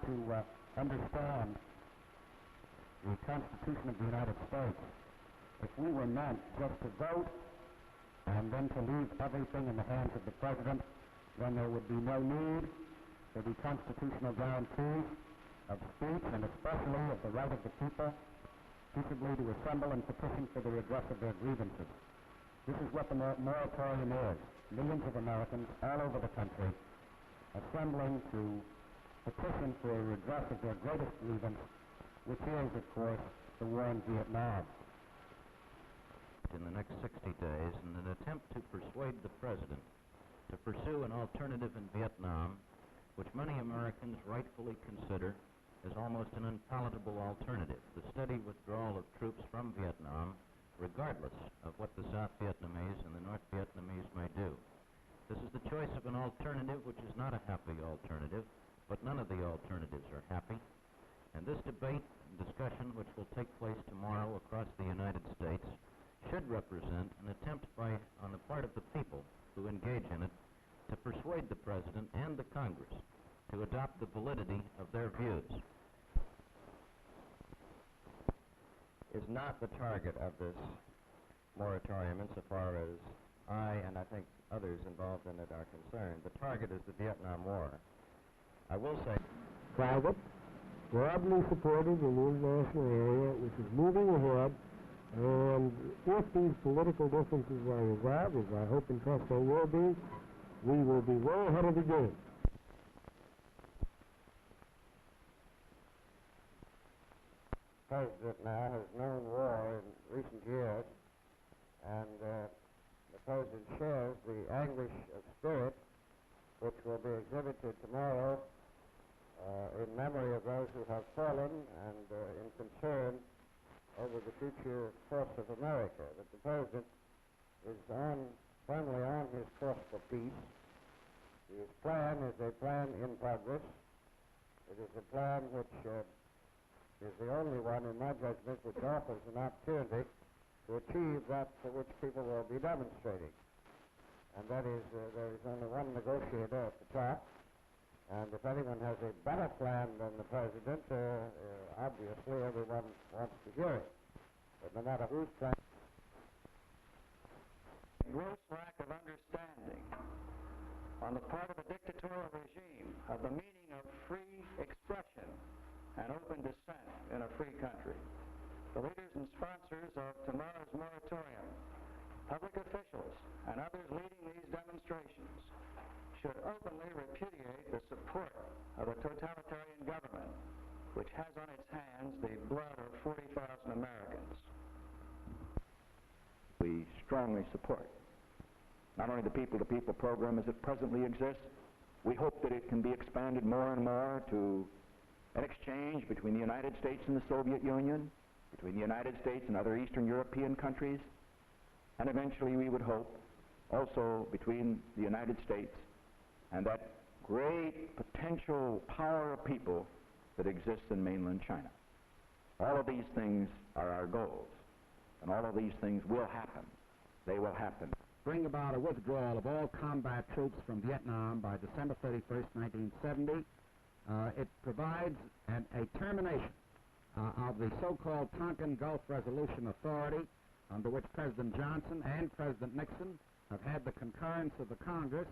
to understand the Constitution of the United States, if we were meant just to vote and then to leave everything in the hands of the President, then there would be no need for the constitutional guarantees of speech and especially of the right of the people peaceably to assemble and petition for the redress of their grievances. This is what the moratorium is. Millions of Americans all over the country assembling to petition for a redress of their greatest grievance, which is, of course, the war in Vietnam. In the next 60 days, in an attempt to persuade the President to pursue an alternative in Vietnam, which many Americans rightfully consider as almost an unpalatable alternative, the steady withdrawal of troops from Vietnam, regardless of what the South Vietnamese and the North Vietnamese may do. This is the choice of an alternative which is not a happy alternative, but none of the alternatives are happy. And this debate and discussion, which will take place tomorrow across the United States, should represent an attempt on the part of the people who engage in it to persuade the President and the Congress to adopt the validity of their views. Is not the target of this moratorium, insofar as I and I think others involved in it are concerned. The target is the Vietnam War. I will say private, broadly supported in the international area, which is moving ahead, and if these political differences are resolved, as I hope and trust they will be, we will be way ahead of the game. The President now has known war in recent years, and the President shares the anguish of spirit which will be exhibited tomorrow in memory of those who have fallen and in concern over the future course of America. That the President is firmly on his course for peace. His plan is a plan in progress. It is a plan which is the only one, in my judgment, which offers an opportunity to achieve that for which people will be demonstrating. And that is, there is only one negotiator at the top, and if anyone has a better plan than the President, obviously everyone wants to hear it. But no matter whose plan... Gross lack of understanding on the part of a dictatorial regime of the meaning of free expression and open dissent in a free country. The leaders and sponsors of tomorrow's moratorium, public officials, and others leading these demonstrations should openly repudiate the support of a totalitarian government which has on its hands the blood of 40,000 Americans. We strongly support not only the people-to-people program as it presently exists, we hope that it can be expanded more and more to an exchange between the United States and the Soviet Union, between the United States and other Eastern European countries, and eventually we would hope also between the United States and that great potential power of people that exists in mainland China. All of these things are our goals, and all of these things will happen. They will happen. Bring about a withdrawal of all combat troops from Vietnam by December 31st, 1970. It provides a termination of the so-called Tonkin Gulf Resolution Authority, under which President Johnson and President Nixon have had the concurrence of the Congress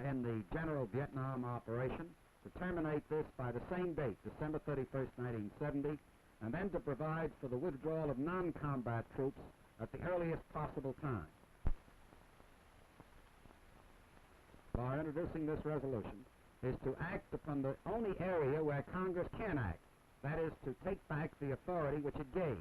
in the general Vietnam operation, to terminate this by the same date, December 31st, 1970, and then to provide for the withdrawal of non-combat troops at the earliest possible time. By introducing this resolution is to act upon the only area where Congress can act, that is, to take back the authority which it gave.